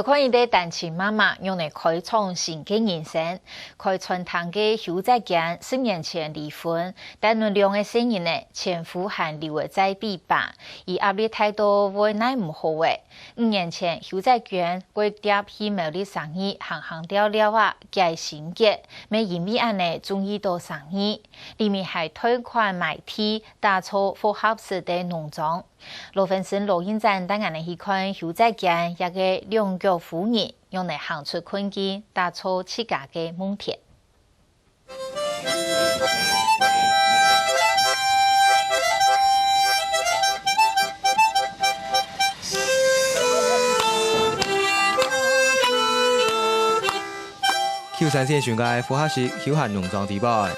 看一对单亲妈妈用来开创新的人生。开春堂的邱在健10年前离婚，但论两个生人呢，前夫还留在彼吧，而压力太多，为奈唔好诶。5年前，邱在健为钓起毛的生意，行行掉了啊，改心结，没因为安尼注意到生意，里面还退款买地，打造符合适的农庄。罗芬森录音站带俺哋去看邱在健一个两脚妇女用来行出困境，打造自家嘅梦田。球山线上嘅复合式休闲农庄地板，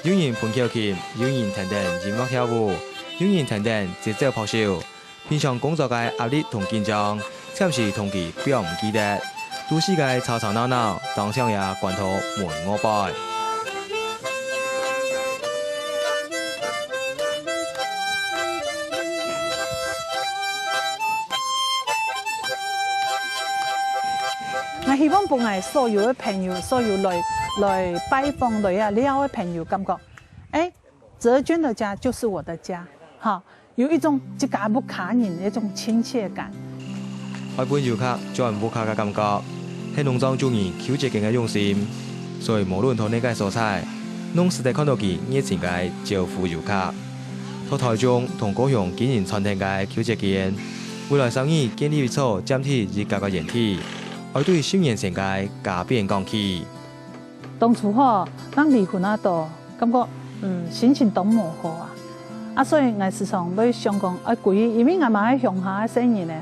有人弹口琴，有人弹音乐跳舞。有人等等节奏朴秀，平常工作嘅压力同紧张，暂时同佢表唔記得。都市嘅吵吵闹鬧，當場也關頭門我拜。我希望幫我所有嘅朋友，所有來拜訪來啊了嘅朋友，感覺，澤娟的家就是我的家。哈，有一種一家不卡人的一種親切感。愛本遊客做人不卡嘅感覺，係農莊主人邱在健嘅用心，所以無論同呢個蔬菜，攏實地看到佢熱情嘅招呼遊客。到台中同高雄經營餐廳嘅邱在健，未來生意建立咗佔體而家嘅人體，而對10年前嘅改變講起。當初嗬，咱離婚那度，感覺心情都無好啊。所以我時常要想講，歸，因為我嘛喺鄉下生意咧，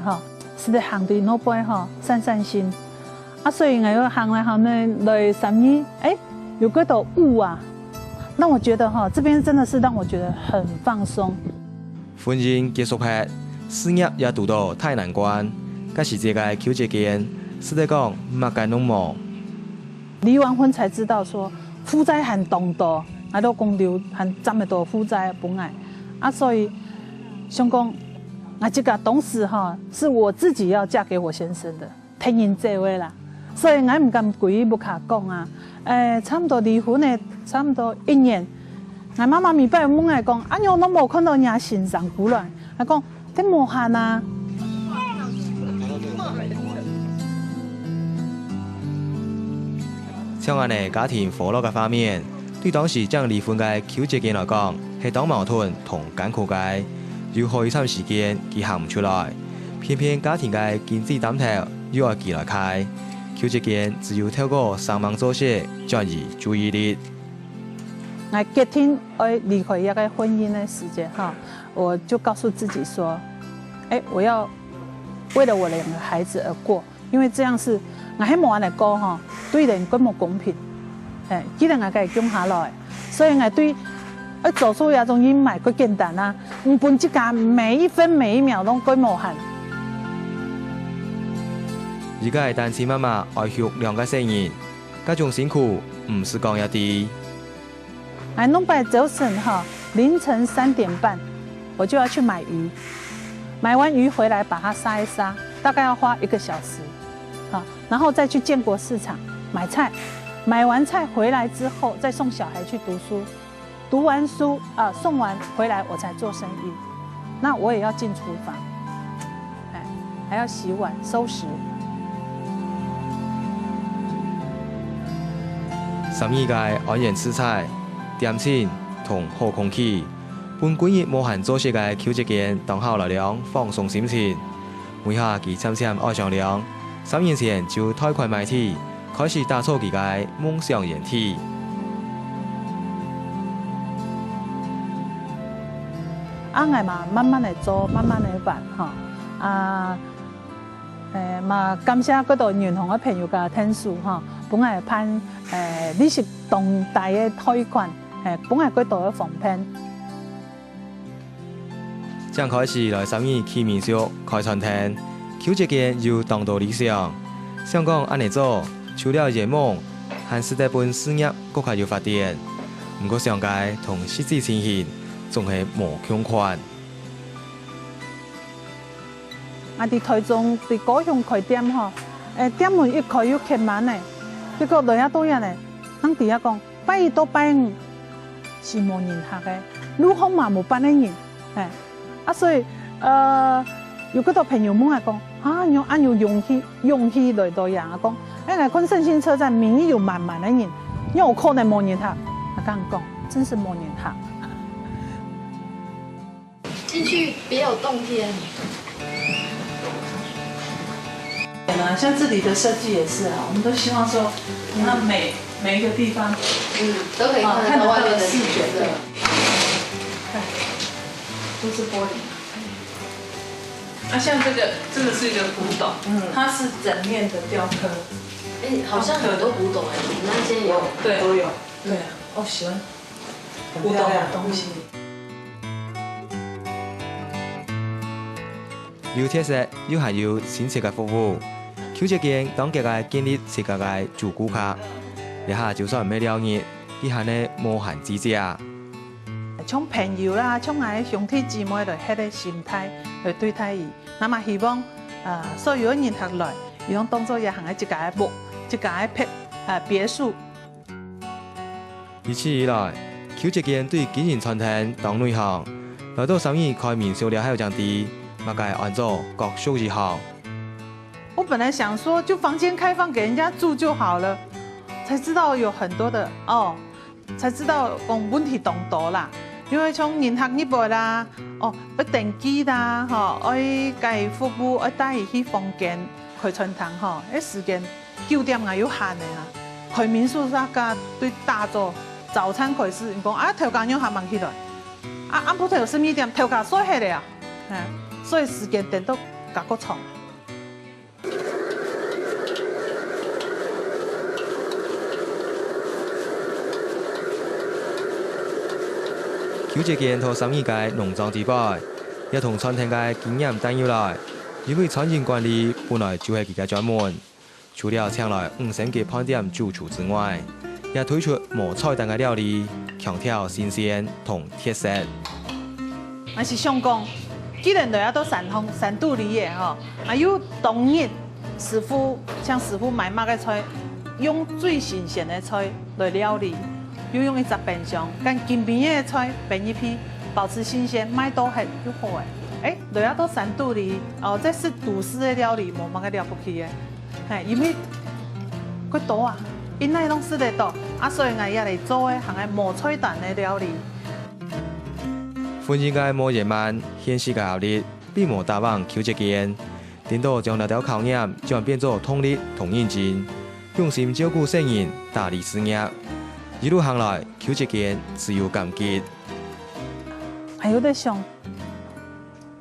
是得行對那邊散散心。所以我要行來行來生意，有嗰度霧啊，讓我覺得這邊真的是讓我覺得很放鬆。婚姻結束後，事業也遇到太難關，嗰時這個邱在健，實在講乜嘅攏冇。離完婚才知道說負債很重大，我都講留很這麼多負債本來。所以想講，我這個當時是我自己要嫁給我先生的，聽人這位啦，所以我唔敢鬼不卡講啊。差唔多離婚呢，差唔多1年，我媽媽咪拜問我講，我都冇看到人欣賞過來，我講你冇閒啊。像我哋家庭和樂嘅畫面，對當時將離婚嘅邱在健來講，係當矛盾同艱苦嘅，要好一長時間佢行唔出來，偏偏家庭嘅經濟擔頭又要佢來開，邱在健只有透過上網做事轉移注意力。我決定要離開一個婚姻的時間我就告訴自己說，我要為了我2個孩子而過，因為這樣是我喺冇人嚟過對人根本公平。既然我可以供下來，所以我對做出一種陰霾佢簡單啦，唔本之間每一分每一秒都佢無限。而家係單親媽媽愛育2個生人，家種辛苦唔是講一啲。我弄拜早晨凌晨3點半，我就要去買魚，買完魚回來把它殺一殺，大概要花1個小時，然後再去建國市場買菜。買完菜回來之後，再送小孩去讀書，讀完書送完回來我才做生意。那我也要進廚房，還要洗碗收拾。生意界安然吃菜、點心同好空氣，本幾日無閒做事嘅邱在健當好來量放鬆心情。每下佢漸漸愛上量，3年前就貸款買地。開始打造自己嘅夢想人體。我嘛慢慢嚟做，慢慢嚟辦嘛感謝嗰度遠航嘅朋友嘅聽數本來盼利息動大嘅貸款本來嗰度嘅防騙。將開始來生意去民宿開餐廳，邱在健又當到理想，想講安尼做。除了圓夢，還是得本事業更加要發展。不過上屆同實際情形仲係無相關。我哋台中對高雄開店店门一开又开满呢，结果落遐倒呀呢，人伫遐讲拜一到拜五是无人客的，路风嘛无班的人，所以有个多朋友问我讲，有勇气来到呀，讲，我看圣心车站明明有满的人，有可能无人客，我刚讲真是无人客。进去别有洞天。像这里的设计也是啊，我们都希望说，你看每一个地方，都可以看到外面的视觉的，都是玻璃。像这个是一个古董，它是整面的雕刻。好像很多古董你那间有，对，都有。对啊，喜欢古董的东西。有特色又还有新設計服務，求一間當家嘅建立設計嘅主顧客，一下就算唔咩了解，伊下呢無限之價。像朋友啦，像我兄弟姊妹來迄個心態來對待伊，那麼希望所有人客來，伊攏當作一行嘅一家嘅屋，一家嘅別墅。如此以來，求一間對經營餐廳當內行，來到生意開面少了還有獎啲。嘛該按照各數字好。我本來想說，就房間開放給人家住就好了，才知道有很多的才知道講問題當多啦。因為從人客呢輩啦，要登記啦，要計服務，要帶伊去房間開餐廳，時間9點也有限的啦。開民宿那個對大做早餐開始，你講頭家娘下忙起來，暗鋪頭有12點頭家鎖起來啊，所以時間點都較個長。求一間同生意界農莊之輩，也同餐廳界經驗帶入來，因為餐飲管理本來就係佢嘅專門。除了請來5星級飯店主廚之外，也推出無菜單嘅料理，強調新鮮同特色。我是想講。既然都要到山肚里嘅還有當日師傅買乜嘅菜，用最新鮮嘅菜來料理，又用一隻冰箱，跟近邊嘅菜冰一批，保持新鮮，賣到係就好誒。都要到山肚里，這是都市嘅料理，冇乜嘅了不起嘅，因為佢多啊，因內攏識得多，所以我也嚟做嘅行嘅無菜單嘅料理。歡迎嘅無野蠻，顯示嘅效率，比無打網求一間，頂到將那條考驗轉變做統一同認真，用心照顧生人，大力事業，一路行來，求一間自由感激。還有在想，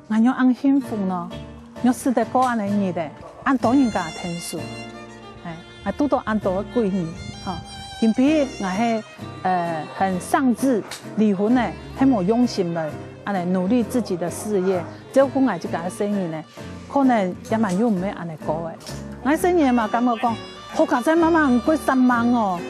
我要按幸福呢，要識得過按的日的，按多人家天數，我拄到按多個貴人，今比我係很喪志離婚呢，很冇用心來，安尼努力自己的事業，照顧我這個生意呢，可能也蠻有唔咩安尼過嘅。我生意嘛感覺講，好家仔媽媽唔過3萬哦。